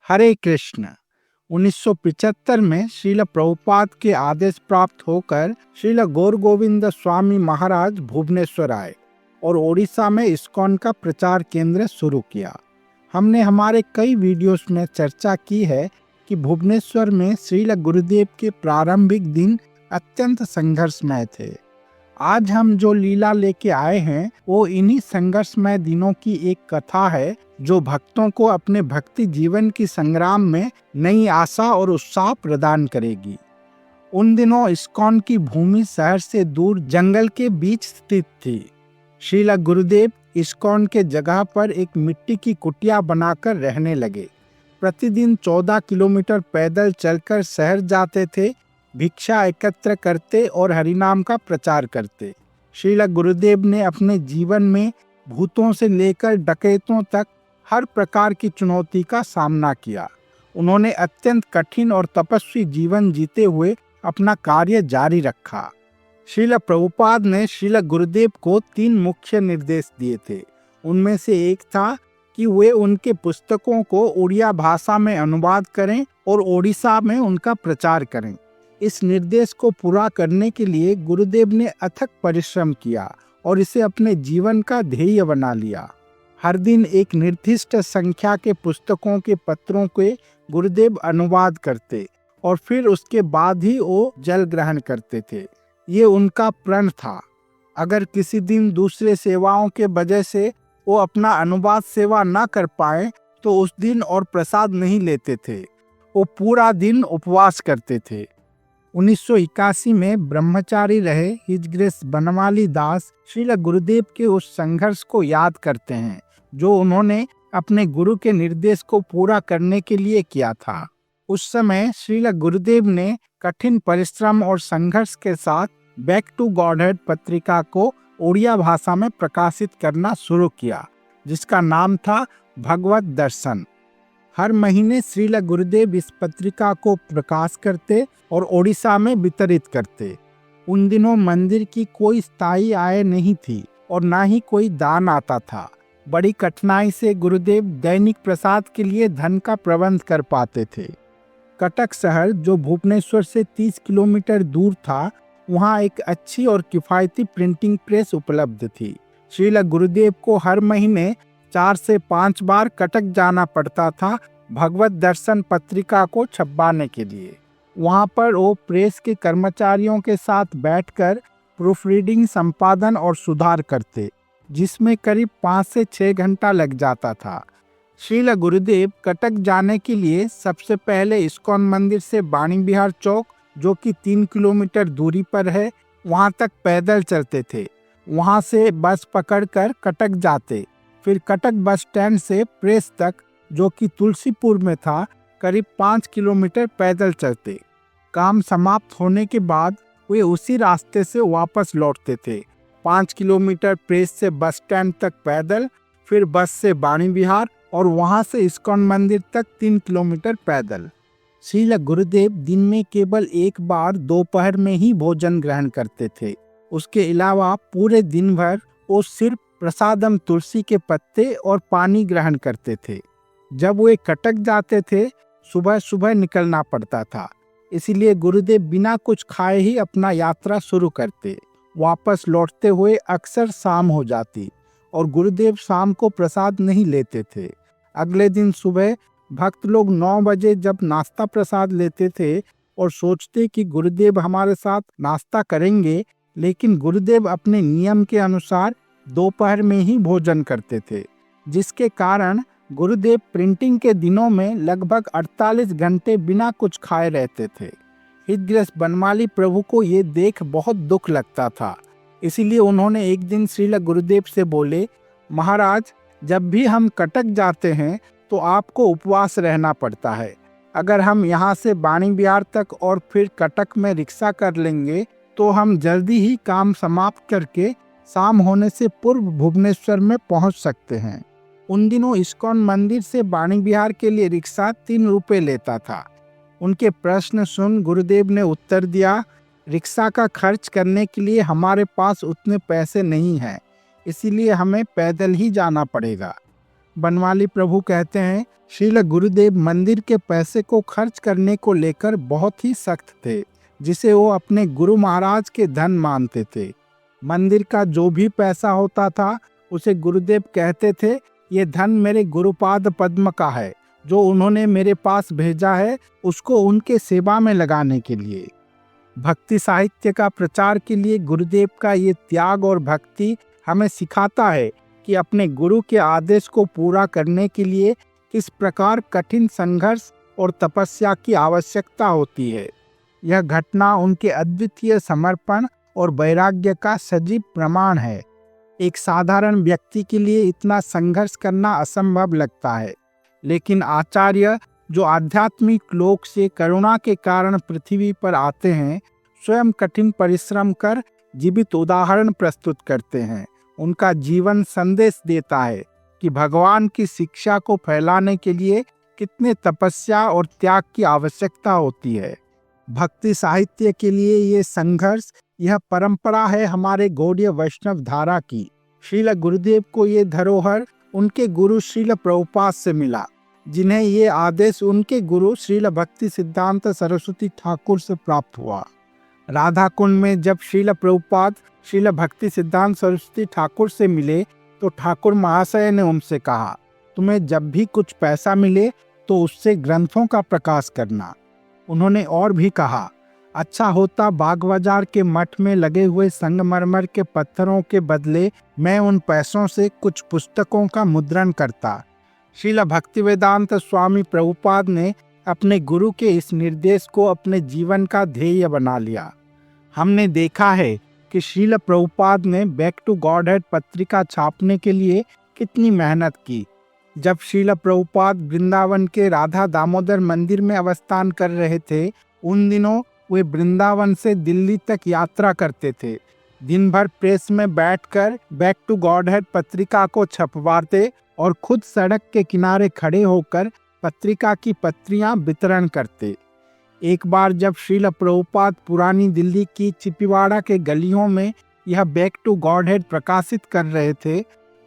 हरे कृष्ण। 1975 में श्रील प्रभुपाद के आदेश प्राप्त होकर श्रील गौर गोविंद स्वामी महाराज भुवनेश्वर आए और ओडिशा में इस्कॉन का प्रचार केंद्र शुरू किया। हमने हमारे कई वीडियोस में चर्चा की है कि भुवनेश्वर में श्रील गुरुदेव के प्रारंभिक दिन अत्यंत संघर्षमय थे। आज हम जो लीला लेके आए हैं वो इन्हीं संघर्षमय दिनों की एक कथा है जो भक्तों को अपने भक्ति जीवन की संग्राम में नई आशा और उत्साह प्रदान करेगी। उन दिनों इस्कॉन की भूमि शहर से दूर जंगल के बीच स्थित थी। श्रील गुरुदेव इस्कॉन के जगह पर एक मिट्टी की कुटिया बनाकर रहने लगे। प्रतिदिन 14 किलोमीटर पैदल चलकर शहर जाते थे, भिक्षा एकत्र करते और हरिनाम का प्रचार करते। श्रील गुरुदेव ने अपने जीवन में भूतों से लेकर डकैतों तक हर प्रकार की चुनौती का सामना किया। उन्होंने अत्यंत कठिन और तपस्वी जीवन जीते हुए अपना कार्य जारी रखा। श्रील प्रभुपाद ने श्रील गुरुदेव को 3 मुख्य निर्देश दिए थे। उनमें से एक था कि वे उनके पुस्तकों को उड़िया भाषा में अनुवाद करें और ओडिशा में उनका प्रचार करें। इस निर्देश को पूरा करने के लिए गुरुदेव ने अथक परिश्रम किया और इसे अपने जीवन का ध्येय बना लिया। हर दिन एक निर्दिष्ट संख्या के पुस्तकों के पत्रों के गुरुदेव अनुवाद करते और फिर उसके बाद ही वो जल ग्रहण करते थे। ये उनका प्रण था। अगर किसी दिन दूसरे सेवाओं के वजह से वो अपना अनुवाद सेवा न कर पाए तो उस दिन और प्रसाद नहीं लेते थे। वो पूरा दिन उपवास करते थे। 1981 में ब्रह्मचारी रहे हिज ग्रेस बनमाली दास श्रील गुरुदेव के उस संघर्ष को याद करते हैं जो उन्होंने अपने गुरु के निर्देश को पूरा करने के लिए किया था। उस समय श्रील गुरुदेव ने कठिन परिश्रम और संघर्ष के साथ बैक टू गॉडहेड पत्रिका को उड़िया भाषा में प्रकाशित करना शुरू किया, जिसका नाम था भगवत दर्शन। हर महीने श्रील गुरुदेव इस पत्रिका को प्रकाश करते और ओडिशा में वितरित करते। उन दिनों मंदिर की कोई स्थायी आय नहीं थी और ना ही कोई दान आता था। बड़ी कठिनाई से गुरुदेव दैनिक प्रसाद के लिए धन का प्रबंध कर पाते थे। कटक शहर जो भुवनेश्वर से 30 किलोमीटर दूर था, वहाँ एक अच्छी और किफ़ायती प्रिंटिंग प्रेस उपलब्ध थी। श्रील गुरुदेव को हर महीने 4 से 5 बार कटक जाना पड़ता था भगवत दर्शन पत्रिका को छपवाने के लिए। वहाँ पर वो प्रेस के कर्मचारियों के साथ बैठकर प्रूफ रीडिंग, संपादन और सुधार करते, जिसमें करीब 5 से 6 घंटा लग जाता था। श्रील गुरुदेव कटक जाने के लिए सबसे पहले इस्कॉन मंदिर से बाणी विहार चौक, जो कि 3 किलोमीटर दूरी पर है, वहाँ तक पैदल चलते थे। वहाँ से बस पकड़कर कटक जाते। फिर कटक बस स्टैंड से प्रेस तक, जो कि तुलसीपुर में था, करीब 5 किलोमीटर पैदल चलते। काम समाप्त होने के बाद वे उसी रास्ते से वापस लौटते थे। 5 किलोमीटर प्रेस से बस स्टैंड तक पैदल, फिर बस से बाणी विहार और वहां से इस्कॉन मंदिर तक 3 किलोमीटर पैदल। श्रील गुरुदेव दिन में केवल एक बार दोपहर में ही भोजन ग्रहण करते थे। उसके अलावा पूरे दिन भर वो सिर्फ प्रसादम तुलसी के पत्ते और पानी ग्रहण करते थे। जब वे कटक जाते थे, सुबह सुबह निकलना पड़ता था, इसीलिए गुरुदेव बिना कुछ खाए ही अपना यात्रा शुरू करते। वापस लौटते हुए अक्सर शाम हो जाती और गुरुदेव शाम को प्रसाद नहीं लेते थे। अगले दिन सुबह भक्त लोग 9 बजे जब नाश्ता प्रसाद लेते थे और सोचते कि गुरुदेव हमारे साथ नाश्ता करेंगे, लेकिन गुरुदेव अपने नियम के अनुसार दोपहर में ही भोजन करते थे, जिसके कारण गुरुदेव प्रिंटिंग के दिनों में लगभग 48 घंटे बिना कुछ खाए रहते थे। हिज ग्रेस बनमाली प्रभु को ये देख बहुत दुख लगता था। इसीलिए उन्होंने एक दिन श्रील गुरुदेव से बोले, महाराज, जब भी हम कटक जाते हैं तो आपको उपवास रहना पड़ता है। अगर हम यहाँ से बाणी विहार तक और फिर कटक में रिक्शा कर लेंगे तो हम जल्दी ही काम समाप्त करके शाम होने से पूर्व भुवनेश्वर में पहुँच सकते हैं। उन दिनों इस्कॉन मंदिर से बाणी विहार के लिए रिक्शा 3 रुपये लेता था। उनके प्रश्न सुन गुरुदेव ने उत्तर दिया, रिक्शा का खर्च करने के लिए हमारे पास उतने पैसे नहीं हैं, इसीलिए हमें पैदल ही जाना पड़ेगा। बनवाली प्रभु कहते हैं, श्रील गुरुदेव मंदिर के पैसे को खर्च करने को लेकर बहुत ही सख्त थे, जिसे वो अपने गुरु महाराज के धन मानते थे। मंदिर का जो भी पैसा होता था उसे गुरुदेव कहते थे, ये धन मेरे गुरुपाद पद्म का है, जो उन्होंने मेरे पास भेजा है उसको उनके सेवा में लगाने के लिए। भक्ति साहित्य का प्रचार के लिए गुरुदेव का ये त्याग और भक्ति हमें सिखाता है कि अपने गुरु के आदेश को पूरा करने के लिए किस प्रकार कठिन संघर्ष और तपस्या की आवश्यकता होती है। यह घटना उनके अद्वितीय समर्पण और वैराग्य का सजीव प्रमाण है। एक साधारण व्यक्ति के लिए इतना संघर्ष करना असंभव लगता है, लेकिन आचार्य जो आध्यात्मिक लोक से करुणा के कारण पृथ्वी पर आते हैं, स्वयं कठिन परिश्रम कर जीवित उदाहरण प्रस्तुत करते हैं। उनका जीवन संदेश देता है कि भगवान की शिक्षा को फैलाने के लिए कितने तपस्या और त्याग की आवश्यकता होती है। भक्ति साहित्य के लिए ये संघर्ष, यह परंपरा है हमारे गौड़ीय वैष्णव धारा की। श्रील गुरुदेव को ये धरोहर उनके गुरु श्रील प्रभुपाद से मिला, जिन्हें ये आदेश उनके गुरु श्रील भक्ति सिद्धांत सरस्वती ठाकुर से प्राप्त हुआ। राधा कुंड में जब श्रील प्रभुपाद श्रील भक्ति सिद्धांत सरस्वती ठाकुर से मिले तो ठाकुर महाशय ने उनसे कहा, तुम्हें जब भी कुछ पैसा मिले तो उससे ग्रंथों का प्रकाश करना। उन्होंने और भी कहा, अच्छा होता बाग बाजार के मठ में लगे हुए संगमरमर के पत्थरों के बदले मैं उन पैसों से कुछ पुस्तकों का मुद्रण करता। श्रील भक्तिवेदांत स्वामी प्रभुपाद ने अपने गुरु के इस निर्देश को अपने जीवन का ध्येय बना लिया। हमने देखा है कि श्रील प्रभुपाद ने बैक टू गॉडहेड पत्रिका छापने के लिए कितनी मेहनत की। जब श्रील प्रभुपाद वृंदावन के राधा दामोदर मंदिर में अवस्थान कर रहे थे, उन दिनों वे वृंदावन से दिल्ली तक यात्रा करते थे। दिन भर प्रेस में बैठकर बैक टू गॉडहेड पत्रिका को छपवाते और खुद सड़क के किनारे खड़े होकर पत्रिका की पत्रियां वितरण करते। एक बार जब श्रील प्रभुपाद पुरानी दिल्ली की चिपीवाड़ा के गलियों में यह बैक टू गॉडहेड प्रकाशित कर रहे थे,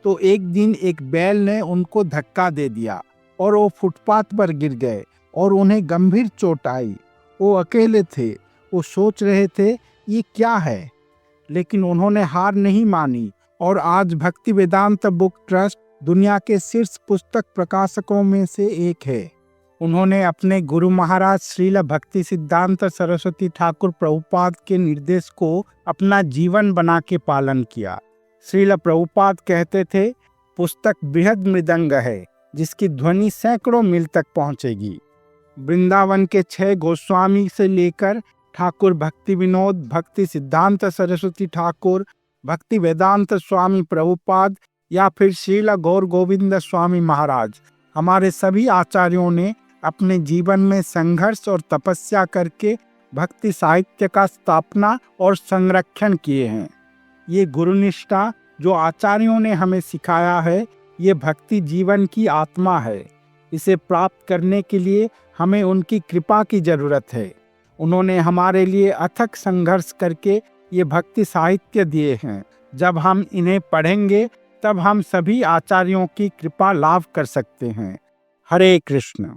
तो एक दिन एक बैल ने उनको धक्का दे दिया और वो फुटपाथ पर गिर गए और उन्हें गंभीर चोट आई। वो अकेले थे, वो सोच रहे थे ये क्या है, लेकिन उन्होंने हार नहीं मानी और आज भक्ति वेदांत बुक ट्रस्ट दुनिया के शीर्ष पुस्तक प्रकाशकों में से एक है। उन्होंने अपने गुरु महाराज श्रील भक्ति सिद्धांत सरस्वती ठाकुर प्रभुपाद के निर्देश को अपना जीवन बना के पालन किया। श्रील प्रभुपाद कहते थे, पुस्तक बृहद मृदंग है जिसकी ध्वनि सैकड़ों मील तक पहुंचेगी। वृंदावन के 6 गोस्वामी से लेकर ठाकुर भक्ति विनोद, भक्ति सिद्धांत सरस्वती ठाकुर, भक्ति वेदांत स्वामी प्रभुपाद या फिर श्रील गौर गोविंद स्वामी महाराज, हमारे सभी आचार्यों ने अपने जीवन में संघर्ष और तपस्या करके भक्ति साहित्य का स्थापना और संरक्षण किए हैं। ये गुरुनिष्ठा जो आचार्यों ने हमें सिखाया है, ये भक्ति जीवन की आत्मा है। इसे प्राप्त करने के लिए हमें उनकी कृपा की जरूरत है। उन्होंने हमारे लिए अथक संघर्ष करके ये भक्ति साहित्य दिए हैं। जब हम इन्हें पढ़ेंगे तब हम सभी आचार्यों की कृपा लाभ कर सकते हैं। हरे कृष्ण।